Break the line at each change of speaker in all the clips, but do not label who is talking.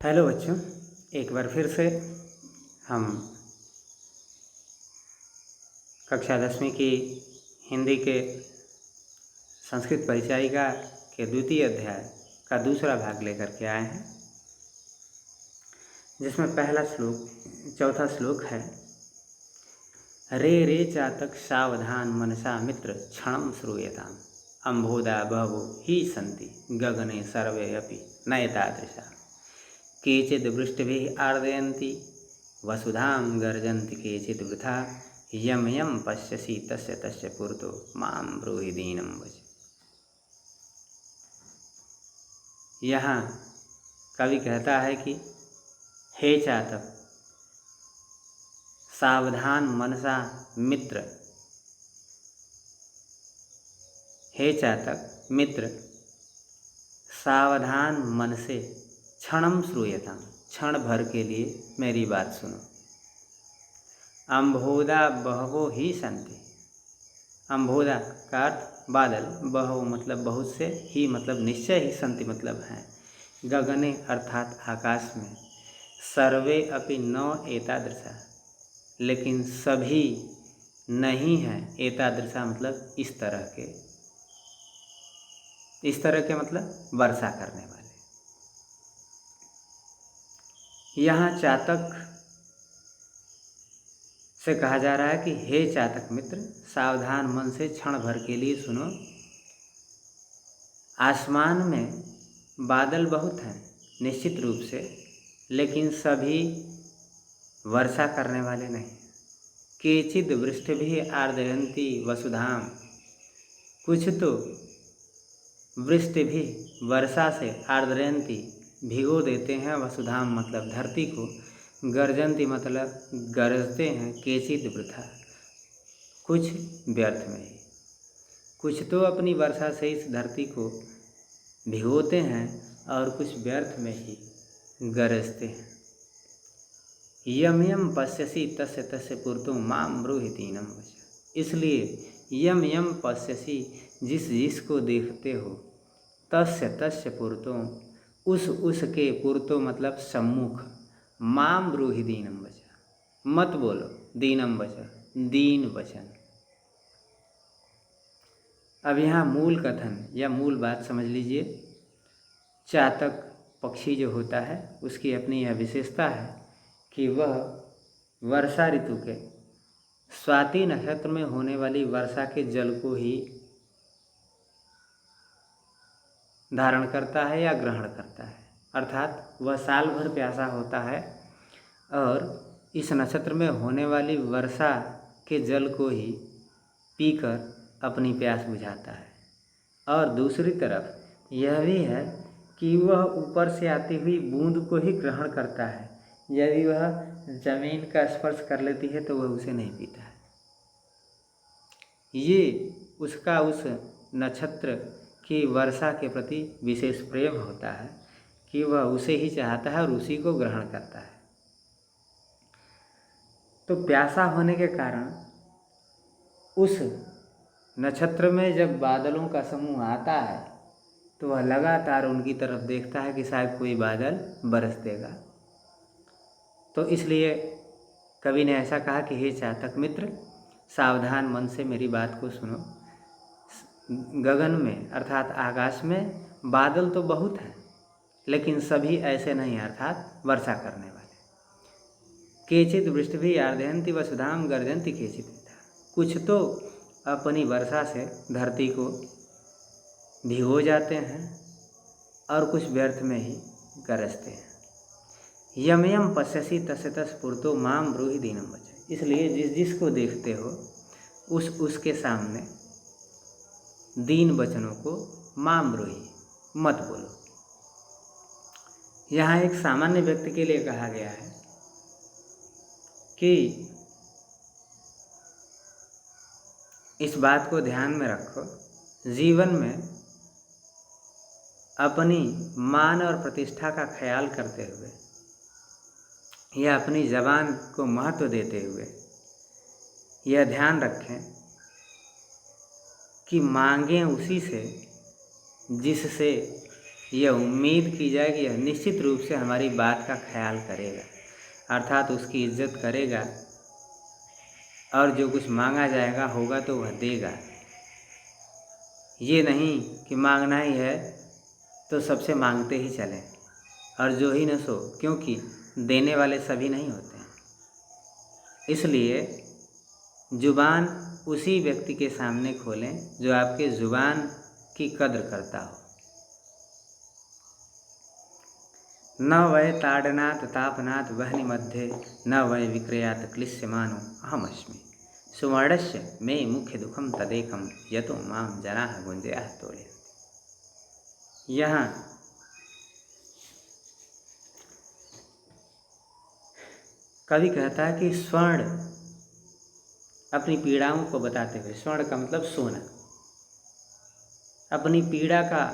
Hello बच्चों, एक बार फिर से हम कक्षा 10वीं की हिंदी के संस्कृत परिचायिका के द्वितीय अध्याय का दूसरा भाग लेकर के आए हैं, जिसमें पहला चौथा श्लोक है। रे रे चातक सावधान मनसा मित्र क्षणं श्रूयताम् अम्भोदा बहवो हि सन्ति गगने सर्वे अपि न एतादृशा केचिद् वृष्टिभिः आर्दयन्ति वसुधां गर्जन्ति केचिद् वृथा यम यम पश्यसि तस्य तस्य पुरतो मां ब्रूहि दीनं वच। यहाँ कवि कहता है कि हे चातक सावधान मनसा मित्र, हे चातक मित्र सावधान मन से क्षणं श्रूयताम्, क्षण भर के लिए मेरी बात सुनो। अम्भोदा बहवो ही सन्ति, अम्भोदा का अर्थ बादल, बहवो मतलब बहुत से, ही मतलब निश्चय, ही सन्ति मतलब हैं। गगने अर्थात आकाश में, सर्वे अपि न एतादृशा लेकिन सभी नहीं हैं, एतादृशा मतलब इस तरह के, इस तरह के मतलब वर्षा करने वाले। यहाँ चातक से कहा जा रहा है कि हे चातक मित्र सावधान मन से क्षण भर के लिए सुनो। आसमान में बादल बहुत हैं निश्चित रूप से, लेकिन सभी वर्षा करने वाले नहीं। केचिद् वृष्टिभिः आर्दयन्ति वसुधाम, कुछ तो वृष्टिभिः वर्षा से, आर्द्रयन्ति भिगो देते हैं, वसुधाम मतलब धरती को, गर्जन्ति मतलब गरजते हैं, केचिद् वृथा कुछ व्यर्थ में ही। कुछ तो अपनी वर्षा से इस धरती को भिगोते हैं और कुछ व्यर्थ में ही गरजते हैं। यम यम पश्यसि तस्य तस्य पुरतो मां ब्रूहि दीनं वच। इसलिए यम यम पश्यसि जिस जिसको देखते हो, तस्य तस्य पुरतो उसके पुरतो मतलब सम्मुख, मां ब्रूहि दीनं वच मत बोलो, दीनं वच दीन वचन। अब यहाँ मूल कथन या मूल बात समझ लीजिए। चातक पक्षी जो होता है उसकी अपनी यह विशेषता है कि वह वर्षा ऋतु के स्वाति नक्षत्र में होने वाली वर्षा के जल को ही धारण करता है या ग्रहण करता है, अर्थात वह साल भर प्यासा होता है और इस नक्षत्र में होने वाली वर्षा के जल को ही पीकर अपनी प्यास बुझाता है। और दूसरी तरफ यह भी है कि वह ऊपर से आती हुई बूंद को ही ग्रहण करता है, यदि वह जमीन का स्पर्श कर लेती है तो वह उसे नहीं पीता है। ये उसका उस नक्षत्र की वर्षा के प्रति विशेष प्रेम होता है कि वह उसे ही चाहता है और उसी को ग्रहण करता है। तो प्यासा होने के कारण उस नक्षत्र में जब बादलों का समूह आता है तो वह लगातार उनकी तरफ देखता है कि शायद कोई बादल बरस देगा। तो इसलिए कवि ने ऐसा कहा कि हे चातक मित्र सावधान मन से मेरी बात को सुनो। गगन में अर्थात आकाश में बादल तो बहुत हैं, लेकिन सभी ऐसे नहीं, अर्थात वर्षा करने वाले। केचिद् वृष्टिभिः आर्दयन्ति वसुधां गर्जन्ति केचिद् वृथा, कुछ तो अपनी वर्षा से धरती को भिगो जाते हैं और कुछ व्यर्थ में ही गरजते हैं। यम यम पश्यसि तस्य तस्य पुरतो मां ब्रूहि दीनं वच। इसलिए जिस जिसको देखते हो उसके सामने दीन वचनों को मां ब्रूहि मत बोलो। यहाँ एक सामान्य व्यक्ति के लिए कहा गया है कि इस बात को ध्यान में रखो, जीवन में अपनी मान और प्रतिष्ठा का ख्याल करते हुए या अपनी ज़बान को महत्व देते हुए यह ध्यान रखें कि मांगें उसी से जिससे यह उम्मीद की जाए कि यह निश्चित रूप से हमारी बात का ख्याल करेगा, अर्थात उसकी इज्जत करेगा और जो कुछ मांगा जाएगा होगा तो वह देगा। ये नहीं कि मांगना ही है तो सबसे मांगते ही चलें और जो ही न सो, क्योंकि देने वाले सभी नहीं होते हैं। इसलिए ज़ुबान उसी व्यक्ति के सामने खोलें जो आपके ज़ुबान की कद्र करता हो। न वै ताड़नात् तापनात् वह्नि मध्ये न वै विक्रयात् क्लिश्यमानो अहमस्मि सुवर्णस्य मे मुख्य दुखम तदेकम यतो माम जनाः गुंजयाः तोड़यन्ति। यहाँ कवि कहता है कि स्वर्ण अपनी पीड़ाओं को बताते हुए, स्वर्ण का मतलब सोना, अपनी पीड़ा का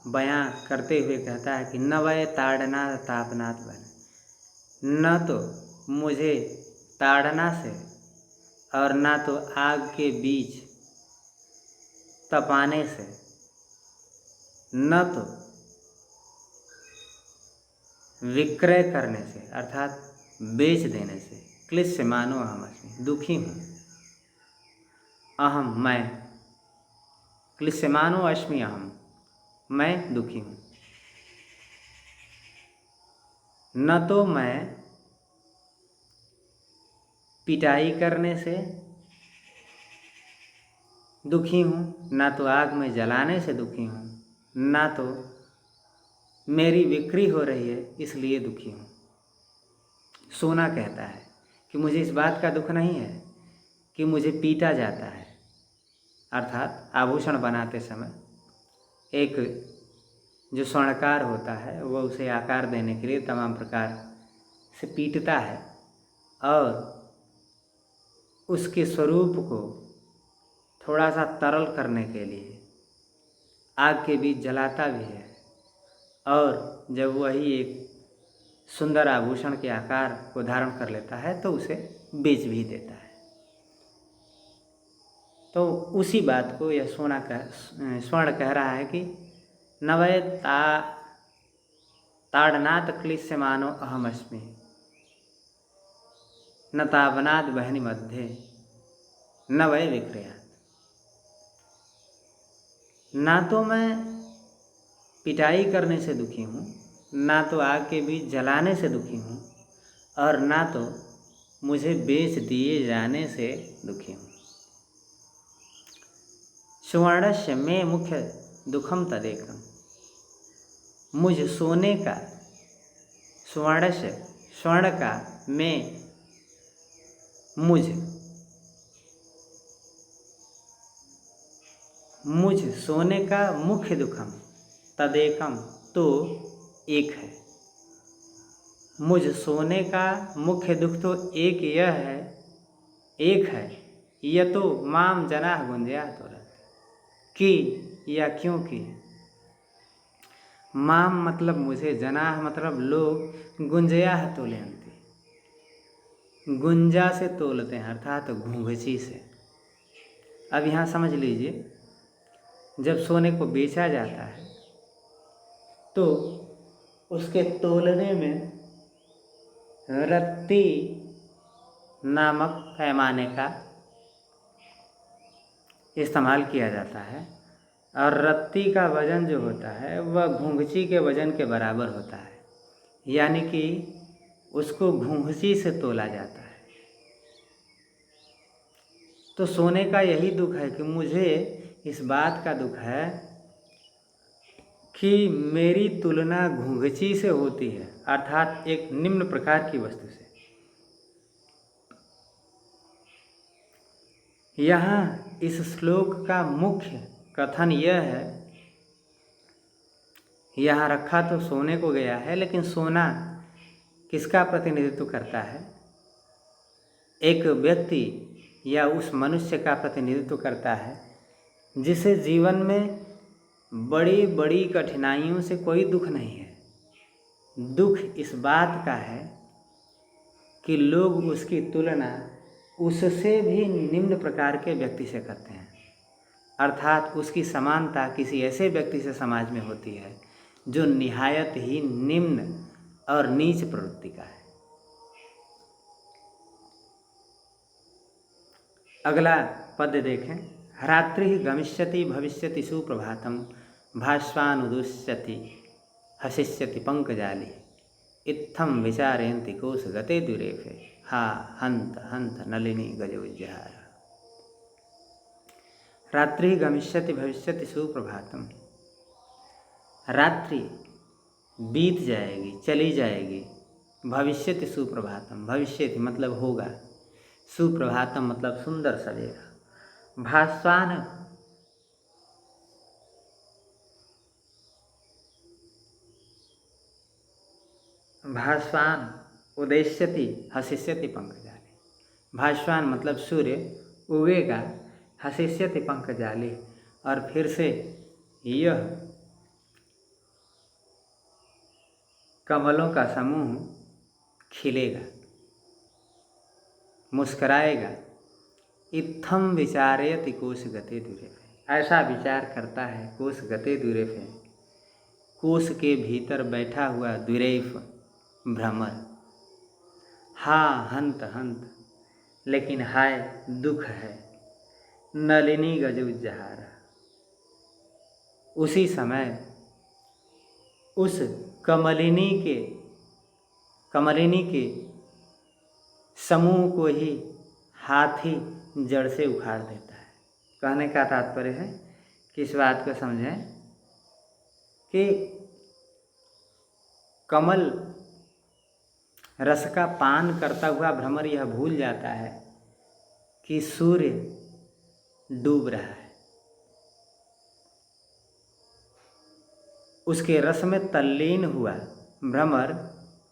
बयां करते हुए कहता है कि न वै ताड़ना तापनात् वह्नि, न तो मुझे ताड़ना से और ना तो आग के बीच तपाने से, न तो विक्रय करने से अर्थात बेच देने से, क्लिश्यमानो अहमस्मि, दुखी हूँ। अहम मैं, क्लिश्यमानो अस्मि अहम, मैं दुखी हूँ। न तो मैं पिटाई करने से दुखी हूँ, ना तो आग में जलाने से दुखी हूँ, ना तो मेरी बिक्री हो रही है इसलिए दुखी हूँ। सोना कहता है कि मुझे इस बात का दुख नहीं है कि मुझे पीटा जाता है, अर्थात आभूषण बनाते समय एक जो स्वर्णकार होता है वह उसे आकार देने के लिए तमाम प्रकार से पीटता है और उसके स्वरूप को थोड़ा सा तरल करने के लिए आग के बीच जलाता भी है, और जब वही एक सुंदर आभूषण के आकार को धारण कर लेता है तो उसे बेच भी देता है। तो उसी बात को यह स्वर्ण कह रहा है कि न वै ताड़नात् क्लिश्यमानो अहमस्मि न तापनात् वह्नि मध्ये न वै विक्रयात्। ना तो मैं पिटाई करने से दुखी हूँ, ना तो आग के बीच जलाने से दुखी हूँ, और ना तो मुझे बेच दिए जाने से दुखी हूँ। सुवर्णस्य मे मुख्य दुखम तदेकम, मुझ सोने का, सुवर्णस्य स्वर्ण का, में मुझ सोने का मुख्य दुखम तदेकम तो एक है। मुझ सोने का मुख्य दुख तो एक यह है, एक है, यह तो माम जनाः गुंजयाः तोड़यन्ति, कि या क्योंकि, माम मतलब मुझे, जनाः मतलब लोग, गुंजयाः तोड़यन्ति गुंजा से तोलते हैं अर्थात घूंघची से। अब यहाँ समझ लीजिए, जब सोने को बेचा जाता है तो उसके तोलने में रत्ती नामक पैमाने का इस्तेमाल किया जाता है, और रत्ती का वजन जो होता है वह घूंघची के वजन के बराबर होता है, यानी कि उसको घूंघची से तोला जाता है। तो सोने का यही दुख है कि मुझे इस बात का दुख है कि मेरी तुलना घूंघची से होती है, अर्थात एक निम्न प्रकार की वस्तु से। यहाँ इस श्लोक का मुख्य कथन यह है, यहाँ रखा तो सोने को गया है, लेकिन सोना किसका प्रतिनिधित्व करता है? एक व्यक्ति या उस मनुष्य का प्रतिनिधित्व करता है जिसे जीवन में बड़ी बड़ी कठिनाइयों से कोई दुख नहीं है। दुख इस बात का है कि लोग उसकी तुलना उससे भी निम्न प्रकार के व्यक्ति से करते हैं, अर्थात उसकी समानता किसी ऐसे व्यक्ति से समाज में होती है जो निहायत ही निम्न और नीच प्रवृत्ति का है। अगला पद देखें। रात्रि गमिष्यति भविष्यति सुप्रभातम भास्वानुदुष्यति हसिष्यति पंकजाली इत्थम विचारयन्ति कोश गते दुरेफे हा हंत हंत नलिनी गजोज्जहार। रात्रि गमिष्यति भविष्यति सुप्रभातम, रात्रि बीत जाएगी, चली जाएगी। भविष्यति सुप्रभातम, भविष्यति मतलब होगा, सुप्रभातम मतलब सुंदर सवेरा। भास्वान भास्वान उदेश्यति हसिष्यति पंकजाली। भास्वान मतलब सूर्य उगेगा, हसिष्यति पंकजाली और फिर से यह कमलों का समूह खिलेगा, मुस्कराएगा। इत्थम विचारयति कोश गते दुरेफे, ऐसा विचार करता है कोश गते दुरेफे, कोश के भीतर बैठा हुआ दुरेफ भ्रमर। हा हंत हंत, लेकिन हाय दुख है। नलिनी गजोज्जहार, उसी समय उस कमलिनी के समूह को ही हाथी जड़ से उखाड़ देता है। कहने का तात्पर्य है कि इस बात को समझें कि कमल रस का पान करता हुआ भ्रमर यह भूल जाता है कि सूर्य डूब रहा है। उसके रस में तल्लीन हुआ भ्रमर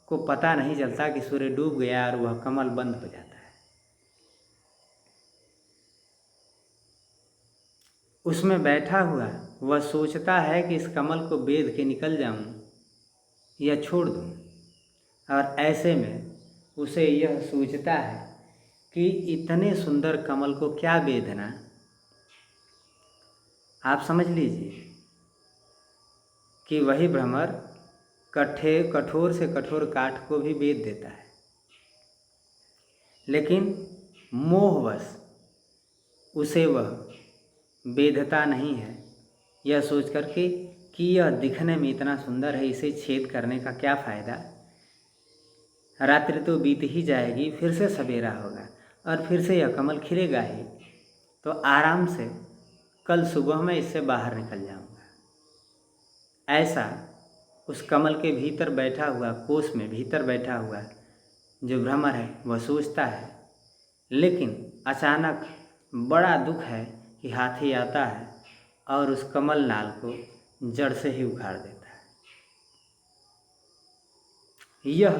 को पता नहीं चलता कि सूर्य डूब गया और वह कमल बंद हो जाता है। उसमें बैठा हुआ वह सोचता है कि इस कमल को बेध के निकल जाऊं या छोड़ दूं, और ऐसे में उसे यह सोचता है कि इतने सुंदर कमल को क्या बेधना। आप समझ लीजिए कि वही भ्रमर कठोर से कठोर काठ को भी बेध देता है, लेकिन मोहवश उसे वह बेधता नहीं है, यह सोच कर के कि यह दिखने में इतना सुंदर है, इसे छेद करने का क्या फ़ायदा। रात्रि तो बीत ही जाएगी, फिर से सवेरा होगा और फिर से यह कमल खिलेगा ही, तो आराम से कल सुबह में इससे बाहर निकल जाऊंगा। ऐसा उस कमल के भीतर बैठा हुआ, कोष में भीतर बैठा हुआ जो भ्रमर है वह सोचता है। लेकिन अचानक बड़ा दुख है कि हाथी आता है और उस कमल नाल को जड़ से ही उखाड़ देता है। यह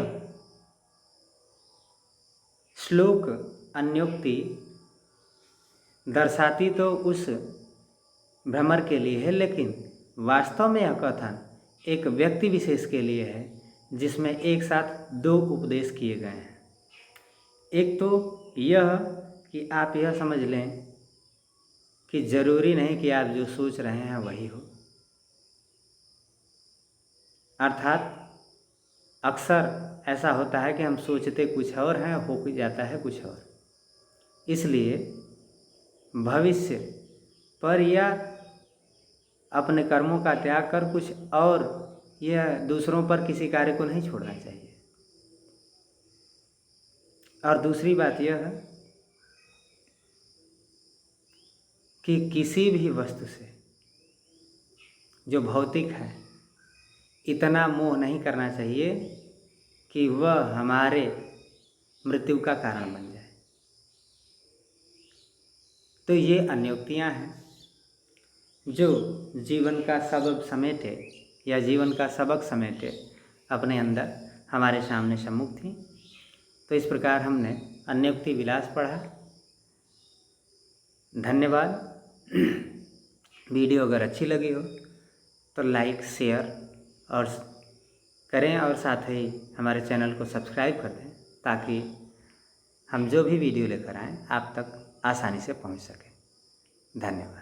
श्लोक अन्योक्ति दर्शाती तो उस भ्रमर के लिए है, लेकिन वास्तव में यह कथन एक व्यक्ति विशेष के लिए है, जिसमें एक साथ दो उपदेश किए गए हैं। एक तो यह कि आप यह समझ लें कि जरूरी नहीं कि आप जो सोच रहे हैं वही हो। अर्थात अक्सर ऐसा होता है कि हम सोचते कुछ और हैं, हो जाता है कुछ और। इसलिए भविष्य पर या अपने कर्मों का त्याग कर कुछ और यह दूसरों पर किसी कार्य को नहीं छोड़ना चाहिए। और दूसरी बात यह है कि किसी भी वस्तु से जो भौतिक है इतना मोह नहीं करना चाहिए कि वह हमारे मृत्यु का कारण बन जाए। तो ये अन्योक्तियाँ हैं जो जीवन का सबक समेटे या जीवन का सबक समेटे अपने अंदर हमारे सामने सम्मुख थी। तो इस प्रकार हमने अन्योक्ति विलास पढ़ा। धन्यवाद। वीडियो अगर अच्छी लगी हो तो लाइक शेयर और करें और साथ ही हमारे चैनल को सब्सक्राइब कर दें, ताकि हम जो भी वीडियो लेकर आएँ आप तक आसानी से पहुंच सके। धन्यवाद।